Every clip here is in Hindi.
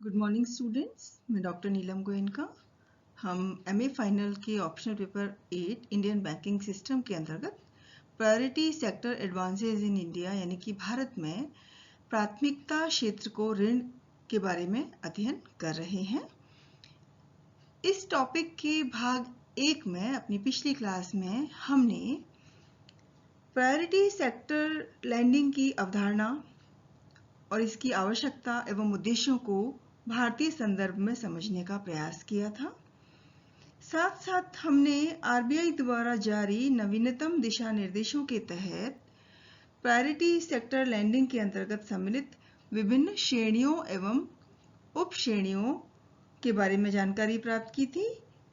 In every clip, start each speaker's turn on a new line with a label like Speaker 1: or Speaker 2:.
Speaker 1: गुड मॉर्निंग स्टूडेंट्स, मैं डॉक्टर नीलम गोयनका। हम एमए फाइनल के optional paper 8 Indian banking system के अंतर्गत priority sector advances in India यानी कि भारत में प्राथमिकता क्षेत्र को ऋण के बारे में अध्ययन कर रहे हैं। इस टॉपिक के भाग 1 में अपनी पिछली क्लास में हमने प्रायोरिटी सेक्टर लैंडिंग की अवधारणा और इसकी आवश्यकता एवं उद्देश्यों को भारतीय संदर्भ में समझने का प्रयास किया था। साथ साथ हमने आरबीआई द्वारा जारी नवीनतम दिशा निर्देशों के तहत प्रायोरिटी सेक्टर लैंडिंग के अंतर्गत सम्मिलित विभिन्न श्रेणियों एवं उप श्रेणियों के बारे में जानकारी प्राप्त की थी।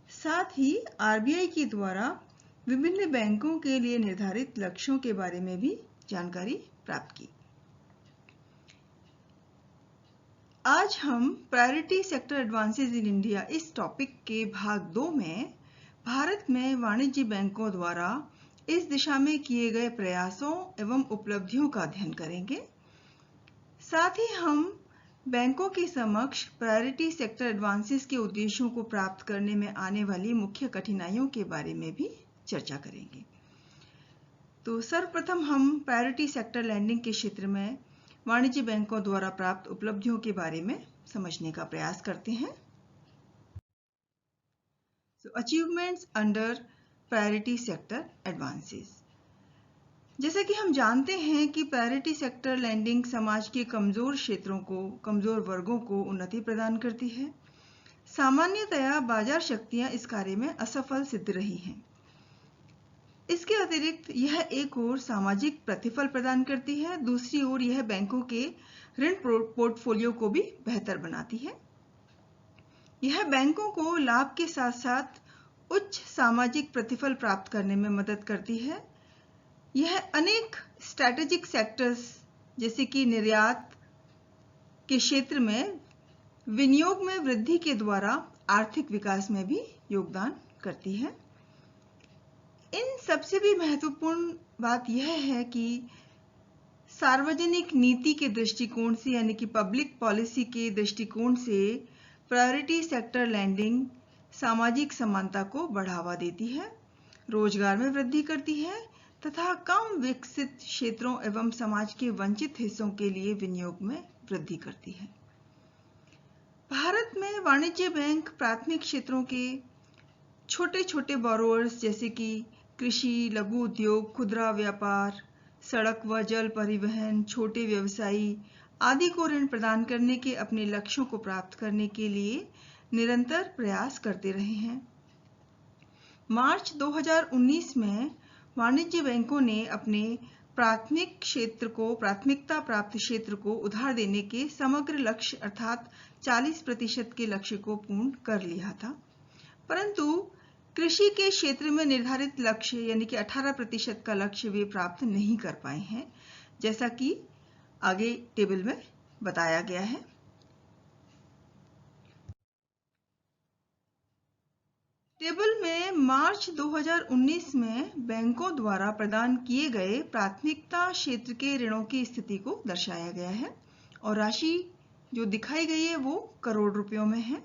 Speaker 1: साथ ही आरबीआई के द्वारा विभिन्न बैंकों के लिए निर्धारित लक्ष्यों के बारे में भी जानकारी प्राप्त की। आज हम priority sector advances in India इस टॉपिक के भाग 2 में भारत में वाणिज्य बैंकों द्वारा इस दिशा में किए गए प्रयासों एवं उपलब्धियों का अध्ययन करेंगे। साथ ही हम बैंकों के समक्ष प्रायोरिटी सेक्टर एडवांसेस के उद्देश्यों को प्राप्त करने में आने वाली मुख्य कठिनाइयों के बारे में भी चर्चा करेंगे। तो सर्वप्रथम हम प्रायोरिटी सेक्टर लैंडिंग के क्षेत्र में वाणिज्य बैंकों द्वारा प्राप्त उपलब्धियों के बारे में समझने का प्रयास करते हैं। Achievements under priority sector advances. जैसा कि हम जानते हैं कि प्रायोरिटी सेक्टर लैंडिंग समाज के कमजोर क्षेत्रों को, कमजोर वर्गों को उन्नति प्रदान करती है। सामान्यतया बाजार शक्तियां इस कार्य में असफल सिद्ध रही हैं। इसके अतिरिक्त यह एक ओर सामाजिक प्रतिफल प्रदान करती है, दूसरी ओर यह बैंकों के ऋण पोर्टफोलियो को भी बेहतर बनाती है। यह बैंकों को लाभ के साथ साथ उच्च सामाजिक प्रतिफल प्राप्त करने में मदद करती है। यह अनेक स्ट्रैटेजिक सेक्टर्स जैसे कि निर्यात के क्षेत्र में विनियोग में वृद्धि के द्वारा आर्थिक विकास में भी योगदान करती है। इन सबसे भी महत्वपूर्ण बात यह है कि सार्वजनिक नीति के दृष्टिकोण से यानी कि पब्लिक पॉलिसी के दृष्टिकोण से प्रायोरिटी सेक्टर लैंडिंग सामाजिक समानता को बढ़ावा देती है, रोजगार में वृद्धि करती है तथा कम विकसित क्षेत्रों एवं समाज के वंचित हिस्सों के लिए विनियोग में वृद्धि करती है। भारत में वाणिज्य बैंक प्राथमिक क्षेत्रों के छोटे छोटे बोरोअर्स जैसे कि कृषि, लघु उद्योग, खुदरा व्यापार, सड़क व जल परिवहन, छोटे व्यवसायी आदि को ऋण प्रदान करने के अपने लक्ष्यों को प्राप्त करने के लिए निरंतर प्रयास करते रहे हैं। मार्च 2019 में वाणिज्य बैंकों ने अपने प्राथमिक क्षेत्र को, प्राथमिकता प्राप्त क्षेत्र को उधार देने के समग्र लक्ष्य अर्थात 40% के लक्ष्य को पूर्ण कर लिया था, परंतु कृषि के क्षेत्र में निर्धारित लक्ष्य यानी कि 18% का लक्ष्य वे प्राप्त नहीं कर पाए हैं, जैसा कि आगे टेबल में बताया गया है। टेबल में मार्च 2019 में बैंकों द्वारा प्रदान किए गए प्राथमिकता क्षेत्र के ऋणों की स्थिति को दर्शाया गया है और राशि जो दिखाई गई है वो करोड़ रुपयों में है।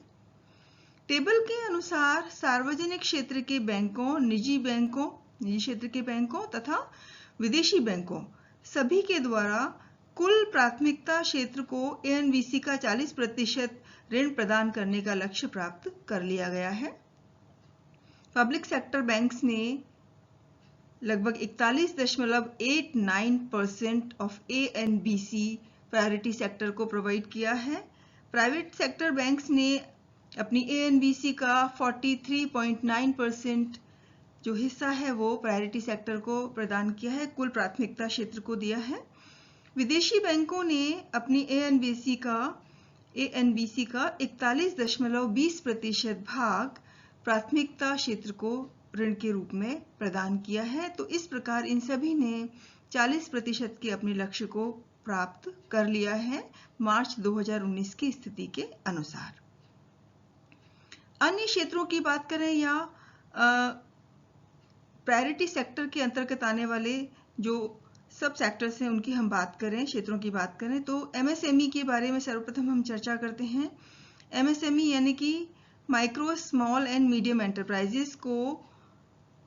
Speaker 1: टेबल के अनुसार सार्वजनिक क्षेत्र के बैंकों, निजी क्षेत्र के बैंकों तथा विदेशी बैंकों सभी के द्वारा कुल प्राथमिकता क्षेत्र को एएनबीसी का 40% ऋण प्रदान करने का लक्ष्य प्राप्त कर लिया गया है। पब्लिक सेक्टर बैंक्स ने लगभग 41.89% ऑफ एएनबीसी प्रायोरिटी सेक्टर को प्रोवाइड किया है। प्राइवेट सेक्टर बैंक्स ने अपनी एएनबीसी का 43.9% जो हिस्सा है वो प्रायोरिटी सेक्टर को प्रदान किया है, कुल प्राथमिकता क्षेत्र को दिया है। विदेशी बैंकों ने अपनी एएनबीसी का 41.20% भाग प्राथमिकता क्षेत्र को ऋण के रूप में प्रदान किया है। तो इस प्रकार इन सभी ने 40% के अपने लक्ष्य को प्राप्त कर लिया है मार्च 2019 की स्थिति के अनुसार। अन्य क्षेत्रों की बात करें या प्रायोरिटी सेक्टर के अंतर्गत आने वाले जो सब सेक्टर्स हैं उनकी हम बात करें, क्षेत्रों की बात करें तो एमएसएमई के बारे में सर्वप्रथम हम चर्चा करते हैं। एमएसएमई यानी कि micro small and medium enterprises को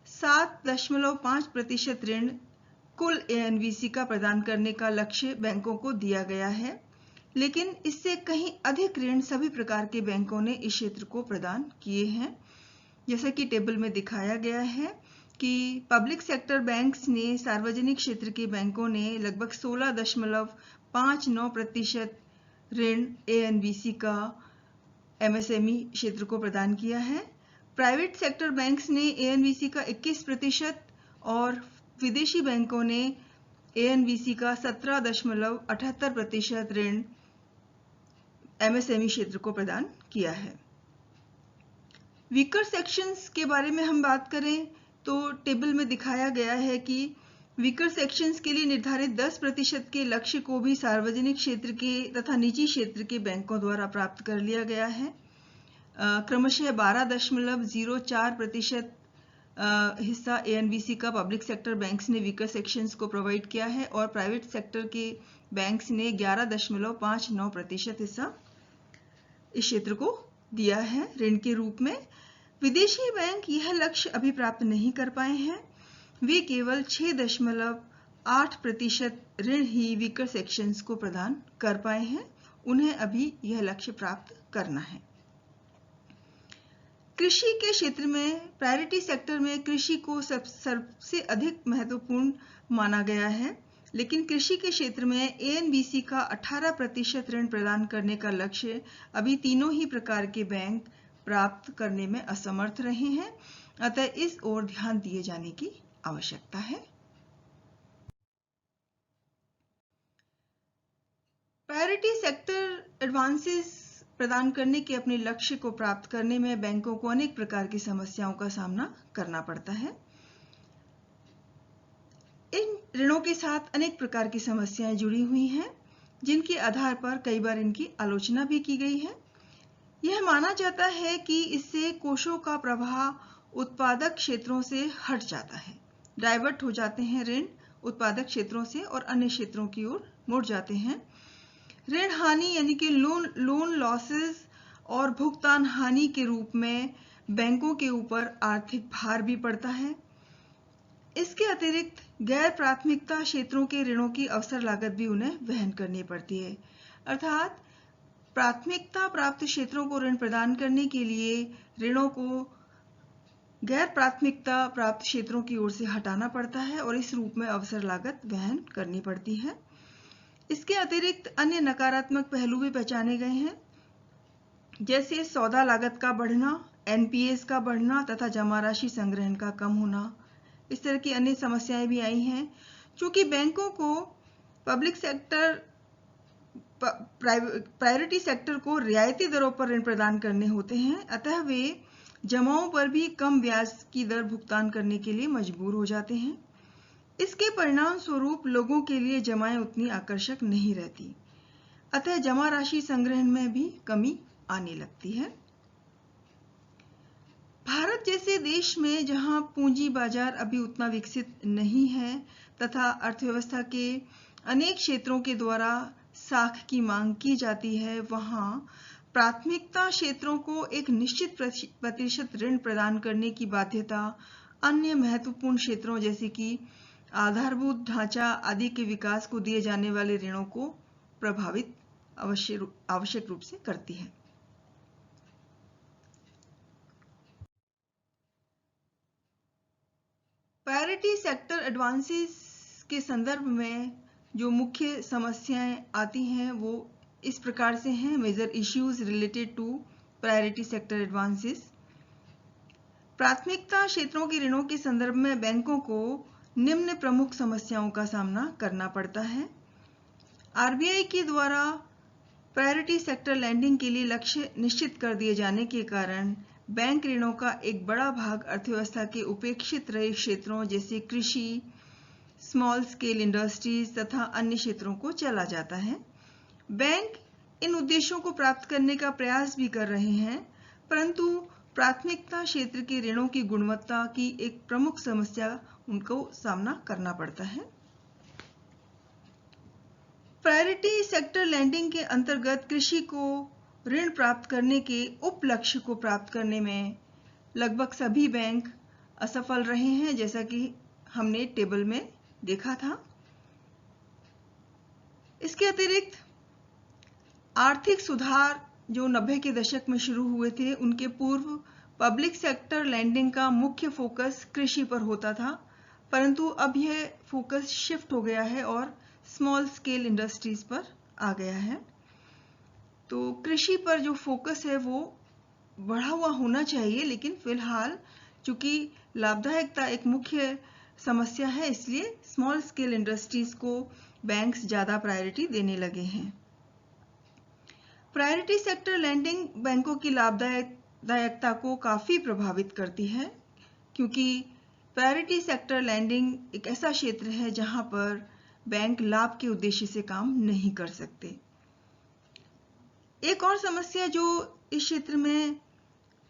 Speaker 1: 7.5% ऋण कुल एएनवीसी का प्रदान करने का लक्ष्य बैंकों को दिया गया है, लेकिन इससे कहीं अधिक ऋण सभी प्रकार के बैंकों ने इस क्षेत्र को प्रदान किए हैं। जैसा कि टेबल में दिखाया गया है कि पब्लिक सेक्टर बैंक्स ने, सार्वजनिक क्षेत्र के बैंकों ने लगभग 16.59% ऋण एएनबीसी का एमएसएमई क्षेत्र को प्रदान किया है। प्राइवेट सेक्टर बैंक्स ने एएनबीसी का 21% और विदेशी बैंकों ने एएनबीसी का 17.78% ऋण एमएसएमई क्षेत्र को प्रदान किया है। वीकर सेक्शंस के बारे में हम बात करें तो टेबल में दिखाया गया है कि वीकर सेक्शंस के लिए निर्धारित 10% के लक्ष्य को भी सार्वजनिक क्षेत्र के तथा निजी क्षेत्र के बैंकों द्वारा प्राप्त कर लिया गया है। क्रमशः 12.04% हिस्सा एएनबीसी का पब्लिक सेक्टर बैंक्स ने वीकर सेक्शंस को प्रोवाइड किया है और प्राइवेट सेक्टर के बैंक्स ने 11.59% हिस्सा इस क्षेत्र को दिया है ऋण के रूप में। विदेशी बैंक यह लक्ष्य अभी प्राप्त नहीं कर पाए हैं, वे केवल 6.8% ऋण ही वीकर सेक्शंस को प्रदान कर पाए हैं, उन्हें अभी यह लक्ष्य प्राप्त करना है। कृषि के क्षेत्र में प्रायोरिटी सेक्टर में कृषि को सबसे अधिक महत्वपूर्ण माना गया है, लेकिन कृषि के क्षेत्र में एएनबीसी का 18% ऋण प्रदान करने का लक्ष्य अभी तीनों ही प्रकार के बैंक प्राप्त करने में असमर्थ रहे हैं, अतः इस ओर ध्यान दिए जाने की आवश्यकता है। प्रायोरिटी सेक्टर एडवांसेस प्रदान करने के अपने लक्ष्य को प्राप्त करने में बैंकों को अनेक प्रकार की समस्याओं का सामना करना पड़ता है। इन ऋणों के साथ अनेक प्रकार की समस्याएं जुड़ी हुई हैं, जिनके आधार पर कई बार इनकी आलोचना भी की गई है। यह माना जाता है कि इससे कोषों का प्रवाह उत्पादक क्षेत्रों से हट जाता है, डाइवर्ट हो जाते हैं ऋण उत्पादक क्षेत्रों से और अन्य क्षेत्रों की ओर मुड़ जाते हैं। ऋण हानि यानी कि लोन लॉसेस और भुगतान हानि के रूप में बैंकों के ऊपर आर्थिक भार भी पड़ता है। इसके अतिरिक्त गैर प्राथमिकता क्षेत्रों के ऋणों की अवसर लागत भी उन्हें वहन करनी पड़ती है, अर्थात प्राथमिकता प्राप्त क्षेत्रों को ऋण प्रदान करने के लिए ऋणों को गैर प्राथमिकता प्राप्त क्षेत्रों की ओर से हटाना पड़ता है और इस रूप में अवसर लागत वहन करनी पड़ती है। इसके अतिरिक्त अन्य नकारात्मक पहलू भी पहचाने गए हैं, जैसे सौदा लागत का बढ़ना, एनपीएस का बढ़ना तथा जमा राशि संग्रहण का कम होना। इस तरह की अन्य समस्याएं भी आई हैं। चूंकि बैंकों को पब्लिक सेक्टर प्रायोरिटी सेक्टर को रियायती दरों पर ऋण प्रदान करने होते हैं, अतः वे जमाओं पर भी कम ब्याज की दर भुगतान करने के लिए मजबूर हो जाते हैं। इसके परिणाम स्वरूप लोगों के लिए जमाएं उतनी आकर्षक नहीं रहती, अतः जमा राशि संग्रहण में भी कमी आने लगती है। भारत जैसे देश में जहां पूंजी बाजार अभी उतना विकसित नहीं है तथा अर्थव्यवस्था के अनेक क्षेत्रों के द्वारा साख की मांग की जाती है, वहां प्राथमिकता क्षेत्रों को एक निश्चित प्रतिशत ऋण प्रदान करने की बाध्यता अन्य महत्वपूर्ण क्षेत्रों जैसे कि आधारभूत ढांचा आदि के विकास को दिए जाने वाले ऋणों को प्रभावित आवश्यक रूप से करती है। प्रायोरिटी सेक्टर एडवांसेस के संदर्भ में जो मुख्य समस्याएं आती हैं वो इस प्रकार से हैं। Major issues related to priority sector advances. प्राथमिकता क्षेत्रों के ऋणों के संदर्भ में बैंकों को निम्न प्रमुख समस्याओं का सामना करना पड़ता है। आरबीआई के द्वारा प्रायोरिटी सेक्टर लैंडिंग के लिए लक्ष्य निश्चित कर दिए जाने के कारण बैंक ऋणों का एक बड़ा भाग अर्थव्यवस्था के उपेक्षित रहे क्षेत्रों जैसे कृषि, स्मॉल स्केल इंडस्ट्रीज तथा अन्य क्षेत्रों को चला जाता है। बैंक इन उद्देश्यों को प्राप्त करने का प्रयास भी कर रहे हैं, परंतु प्राथमिकता क्षेत्र के ऋणों की गुणवत्ता की एक प्रमुख समस्या उनको सामना करना पड़ता है। प्रायोरिटी सेक्टर लैंडिंग के अंतर्गत कृषि को ऋण प्राप्त करने के उपलक्ष्य को प्राप्त करने में लगभग सभी बैंक असफल रहे हैं, जैसा कि हमने टेबल में देखा था। इसके अतिरिक्त आर्थिक सुधार जो 90 के दशक में शुरू हुए थे, उनके पूर्व पब्लिक सेक्टर लैंडिंग का मुख्य फोकस कृषि पर होता था, परंतु अब यह फोकस शिफ्ट हो गया है और स्मॉल स्केल इंडस्ट्रीज पर आ गया है। तो कृषि पर जो फोकस है वो बढ़ा हुआ होना चाहिए, लेकिन फिलहाल चूंकि लाभदायकता एक मुख्य समस्या है, इसलिए स्मॉल स्केल इंडस्ट्रीज को बैंक्स ज्यादा प्रायोरिटी देने लगे हैं। प्रायोरिटी सेक्टर लैंडिंग बैंकों की लाभदायकता को काफी प्रभावित करती है, क्योंकि प्रायोरिटी सेक्टर लैंडिंग एक ऐसा क्षेत्र है जहां पर बैंक लाभ के उद्देश्य से काम नहीं कर सकते। एक और समस्या जो इस क्षेत्र में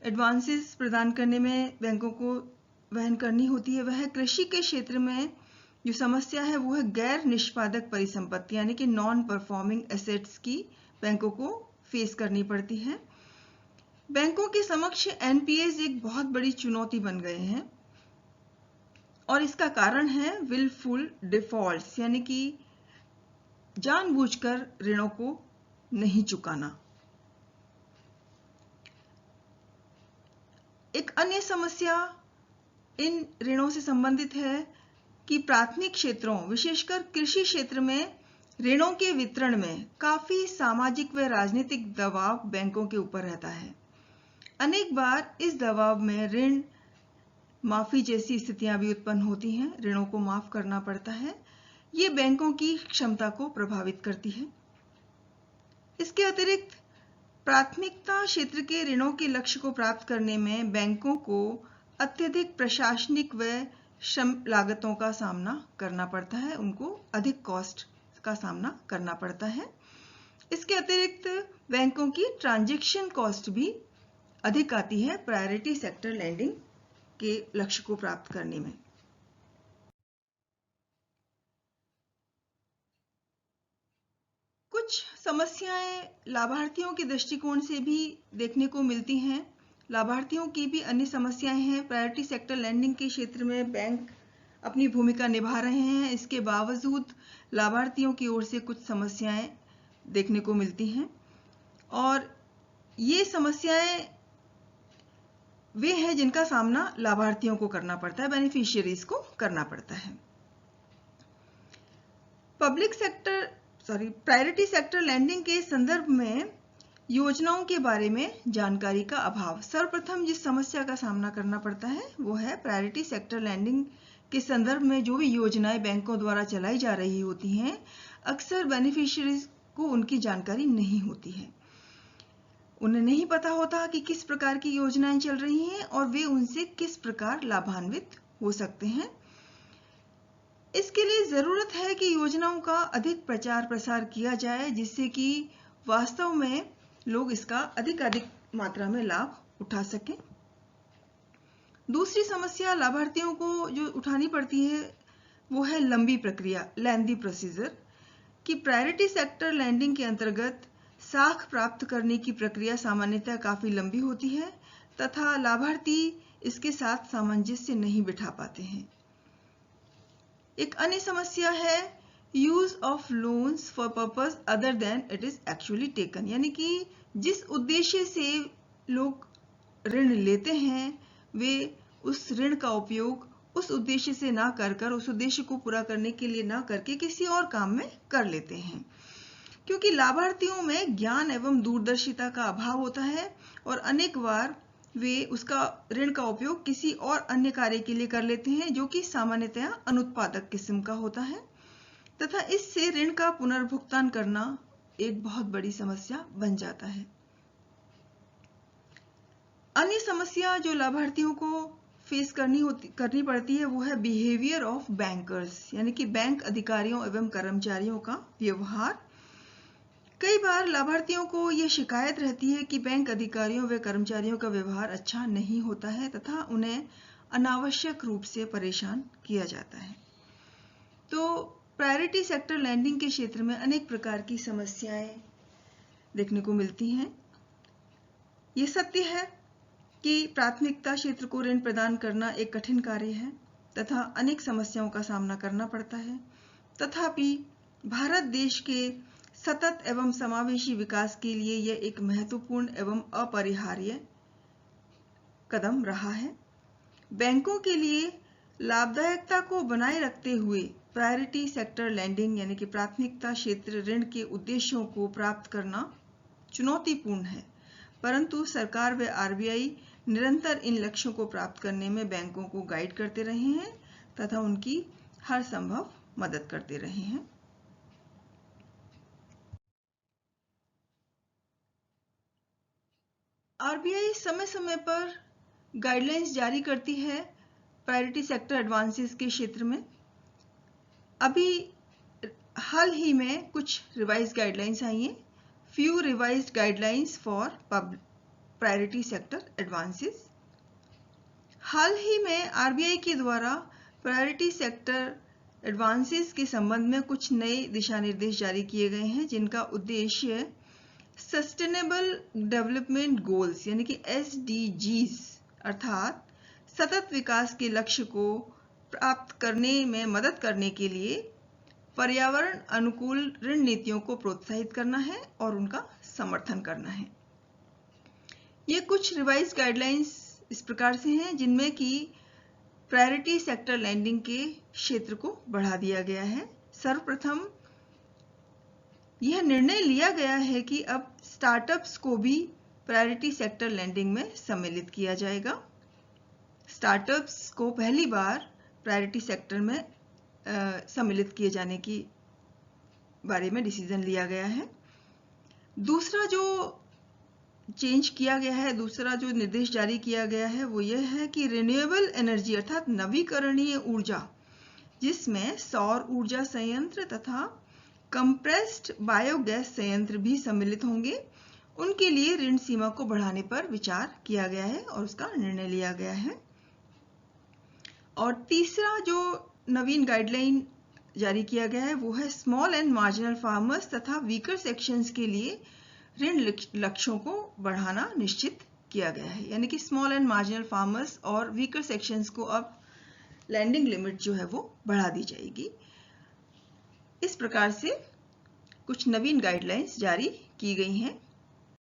Speaker 1: एडवांसेस प्रदान करने में बैंकों को वहन करनी होती है, वह है कृषि के क्षेत्र में जो समस्या है वो है गैर निष्पादक परिसंपत्ति, यानी कि नॉन परफॉर्मिंग एसेट्स की बैंकों को फेस करनी पड़ती है। बैंकों के समक्ष एनपीएस एक बहुत बड़ी चुनौती बन गए हैं और इसका कारण है विलफुल डिफॉल्ट्स, यानी कि जानबूझकर ऋणों को नहीं चुकाना। एक अन्य समस्या इन ऋणों से संबंधित है कि प्राथमिक क्षेत्रों, विशेषकर कृषि क्षेत्र में ऋणों के वितरण में काफी सामाजिक व राजनीतिक दबाव बैंकों के ऊपर रहता है। अनेक बार इस दबाव में ऋण माफी जैसी स्थितियां भी उत्पन्न होती हैं, ऋणों को माफ करना पड़ता है। ये बैंकों की क्षमता को प्रभावित करती है। इसके अतिरिक्त प्राथमिकता क्षेत्र के ऋणों के लक्ष्य को प्राप्त करने में बैंकों को अत्यधिक प्रशासनिक व श्रम लागतों का सामना करना पड़ता है, उनको अधिक कॉस्ट का सामना करना पड़ता है। इसके अतिरिक्त बैंकों की ट्रांजैक्शन कॉस्ट भी अधिक आती है प्रायोरिटी सेक्टर लैंडिंग के लक्ष्य को प्राप्त करने में। कुछ समस्याएं लाभार्थियों के दृष्टिकोण से भी देखने को मिलती हैं। लाभार्थियों की भी अन्य समस्याएं हैं। प्रायोरिटी सेक्टर लैंडिंग के क्षेत्र में बैंक अपनी भूमिका निभा रहे हैं, इसके बावजूद लाभार्थियों की ओर से कुछ समस्याएं देखने को मिलती हैं और ये समस्याएं वे हैं जिनका सामना लाभार्थियों को करना पड़ता है, बेनिफिशियरीज को करना पड़ता है। प्रायोरिटी सेक्टर लैंडिंग के संदर्भ में योजनाओं के बारे में जानकारी का अभाव। सर्वप्रथम जिस समस्या का सामना करना पड़ता है वो है प्रायोरिटी सेक्टर लैंडिंग के संदर्भ में जो भी योजनाएं बैंकों द्वारा चलाई जा रही होती हैं, अक्सर बेनिफिशियरीज को उनकी जानकारी नहीं होती है। उन्हें नहीं पता होता कि किस प्रकार की योजनाएं चल रही हैं और वे उनसे किस प्रकार लाभान्वित हो सकते हैं। इसके लिए जरूरत है कि योजनाओं का अधिक प्रचार प्रसार किया जाए, जिससे कि वास्तव में लोग इसका अधिक मात्रा में लाभ उठा सकें। दूसरी समस्या लाभार्थियों को जो उठानी पड़ती है वो है लंबी प्रक्रिया, लेंथी प्रोसीजर, कि प्रायोरिटी सेक्टर लैंडिंग के अंतर्गत साख प्राप्त करने की प्रक्रिया सामान्यतः काफी लंबी होती है तथा लाभार्थी इसके साथ सामंजस्य नहीं बिठा पाते हैं। एक अन्य समस्या है use of loans for purpose other than it is actually taken, यानी कि जिस उद्देश्य से लोग ऋण लेते हैं वे उस ऋण का उपयोग उस उद्देश्य से ना कर उस उद्देश्य को पूरा करने के लिए ना करके किसी और काम में कर लेते हैं, क्योंकि लाभार्थियों में ज्ञान एवं दूरदर्शिता का अभाव होता है और अनेक बार वे उसका ऋण का उपयोग किसी और अन्य कार्य के लिए कर लेते हैं जो कि सामान्यतया अनुत्पादक किस्म का होता है तथा इससे ऋण का पुनर्भुगतान करना एक बहुत बड़ी समस्या बन जाता है। अन्य समस्या जो लाभार्थियों को फेस करनी पड़ती है वो है बिहेवियर ऑफ बैंकर्स, यानी कि बैंक अधिकारियों एवं कर्मचारियों का व्यवहार। कई बार लाभार्थियों को यह शिकायत रहती है कि बैंक अधिकारियों व कर्मचारियों का व्यवहार अच्छा नहीं होता है तथा उन्हें अनावश्यक रूप से परेशान किया जाता है। तो प्रायोरिटी सेक्टर लैंडिंग के क्षेत्र में अनेक प्रकार की समस्याएं देखने को मिलती हैं। ये सत्य है कि प्राथमिकता क्षेत्र को ऋण प्रदान करना एक कठिन कार्य है तथा अनेक समस्याओं का सामना करना पड़ता है। तथापि भारत देश के सतत एवं समावेशी विकास के लिए यह एक महत्वपूर्ण एवं अपरिहार्य कदम रहा है। बैंकों के लिए लाभदायकता को बनाए रखते हुए प्रायोरिटी सेक्टर लैंडिंग यानी कि प्राथमिकता क्षेत्र ऋण के उद्देश्यों को प्राप्त करना चुनौतीपूर्ण है, परंतु सरकार व आरबीआई निरंतर इन लक्ष्यों को प्राप्त करने में बैंकों को गाइड करते रहे हैं तथा उनकी हर संभव मदद करते रहे हैं। आरबीआई समय समय पर गाइडलाइंस जारी करती है प्रायोरिटी सेक्टर एडवांसेस के क्षेत्र में। अभी हाल ही में कुछ रिवाइज गाइडलाइंस आई हैं, few revised guidelines for priority sector advances. हाल ही में आरबीआई के द्वारा प्रायोरिटी सेक्टर एडवांसेस के संबंध में कुछ नए दिशा निर्देश जारी किए गए हैं, जिनका उद्देश्य सस्टेनेबल डेवलपमेंट गोल्स यानी कि SDGs अर्थात सतत विकास के लक्ष्य को प्राप्त करने में मदद करने के लिए पर्यावरण अनुकूल ऋण नीतियों को प्रोत्साहित करना है और उनका समर्थन करना है। ये कुछ रिवाइज गाइडलाइंस इस प्रकार से हैं जिनमें कि प्रायोरिटी सेक्टर लैंडिंग के क्षेत्र को बढ़ा दिया गया है। सर्वप्रथम यह निर्णय लिया गया है कि अब स्टार्टअप्स को भी प्रायोरिटी सेक्टर लैंडिंग में सम्मिलित किया जाएगा। स्टार्टअप्स को पहली बार प्रायोरिटी सेक्टर में सम्मिलित किए जाने की बारे में डिसीजन लिया गया है। दूसरा जो चेंज किया गया है, दूसरा जो निर्देश जारी किया गया है वो यह है कि रिन्यूएबल एनर्जी अर्थात नवीकरणीय ऊर्जा, जिसमें सौर ऊर्जा संयंत्र तथा कंप्रेस्ड बायोगैस संयंत्र भी सम्मिलित होंगे, उनके लिए ऋण सीमा को बढ़ाने पर विचार किया गया है और उसका निर्णय लिया गया है। और तीसरा जो नवीन गाइडलाइन जारी किया गया है वो है स्मॉल एंड मार्जिनल फार्मर्स तथा वीकर सेक्शंस के लिए ऋण लक्ष्यों को बढ़ाना निश्चित किया गया है, यानी कि स्मॉल एंड मार्जिनल फार्मर्स और वीकर सेक्शंस को अब लैंडिंग लिमिट जो है वो बढ़ा दी जाएगी। इस प्रकार से कुछ नवीन गाइडलाइंस जारी की गई हैं।